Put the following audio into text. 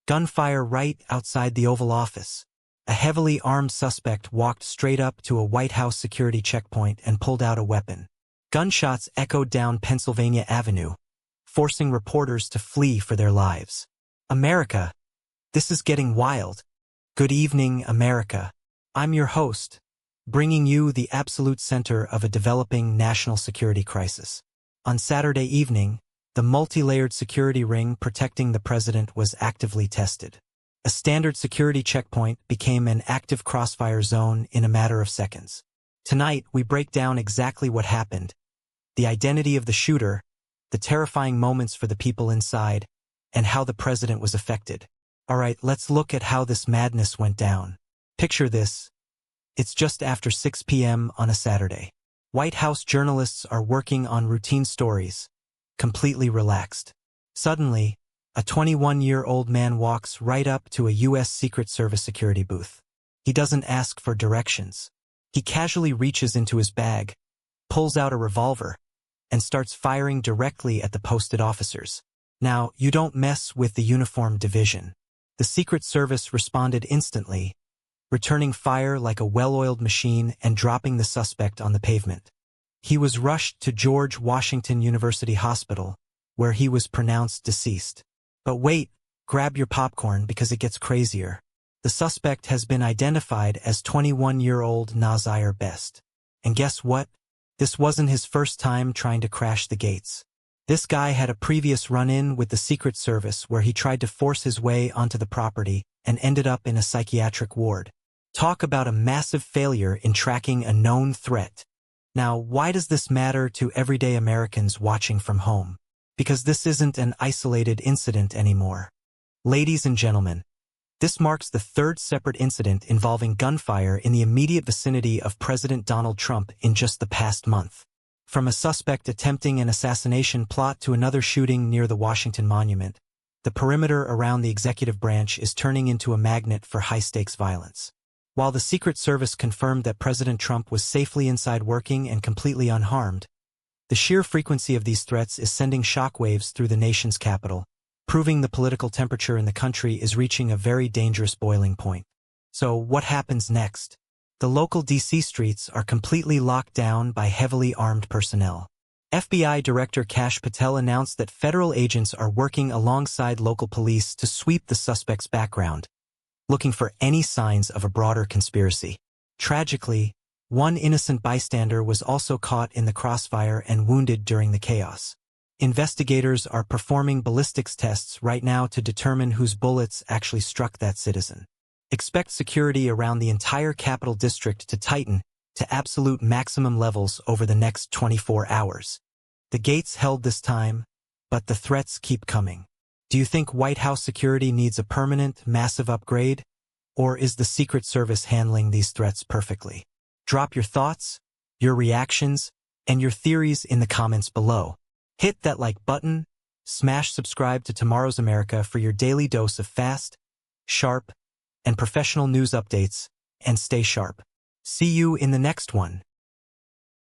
Gunfire right outside the Oval Office. A heavily armed suspect walked straight up to a Whitehouse security checkpoint and pulled out a weapon. Gunshots echoed down Pennsylvania Avenue, forcing reporters to flee for their lives. America, this is getting wild. Good evening, America. I'm your host, bringing you the absolute center of a developing national security crisis. On Saturday evening, the multi-layered security ring protecting the president was actively tested. A standard security checkpoint became an active crossfire zone in a matter of seconds. Tonight, we break down exactly what happened, the identity of the shooter, the terrifying moments for the people inside, and how the president was affected. All right, let's look at how this madness went down. Picture this. It's just after 6 p.m. on a Saturday. White House journalists are working on routine stories, completely relaxed. Suddenly, a 21-year-old man walks right up to a U.S. Secret Service security booth. He doesn't ask for directions. He casually reaches into his bag, pulls out a revolver, and starts firing directly at the posted officers. Now, you don't mess with the uniformed division. The Secret Service responded instantly, returning fire like a well-oiled machine and dropping the suspect on the pavement. He was rushed to George Washington University Hospital, where he was pronounced deceased. But wait, grab your popcorn because it gets crazier. The suspect has been identified as 21-year-old Nazir Best. And guess what? This wasn't his first time trying to crash the gates. This guy had a previous run-in with the Secret Service where he tried to force his way onto the property and ended up in a psychiatric ward. Talk about a massive failure in tracking a known threat. Now, why does this matter to everyday Americans watching from home? Because this isn't an isolated incident anymore. Ladies and gentlemen, this marks the third separate incident involving gunfire in the immediate vicinity of President Donald Trump in just the past month. From a suspect attempting an assassination plot to another shooting near the Washington Monument, the perimeter around the executive branch is turning into a magnet for high-stakes violence. While the Secret Service confirmed that President Trump was safely inside working and completely unharmed, the sheer frequency of these threats is sending shockwaves through the nation's capital, proving the political temperature in the country is reaching a very dangerous boiling point. So what happens next? The local D.C. streets are completely locked down by heavily armed personnel. FBI Director Kash Patel announced that federal agents are working alongside local police to sweep the suspect's background, looking for any signs of a broader conspiracy. Tragically, one innocent bystander was also caught in the crossfire and wounded during the chaos. Investigators are performing ballistics tests right now to determine whose bullets actually struck that citizen. Expect security around the entire Capital District to tighten to absolute maximum levels over the next 24 hours. The gates held this time, but the threats keep coming. Do you think White House security needs a permanent, massive upgrade? Or is the Secret Service handling these threats perfectly? Drop your thoughts, your reactions, and your theories in the comments below. Hit that like button, smash subscribe to Tomorrow's America for your daily dose of fast, sharp, and professional news updates, and stay sharp. See you in the next one.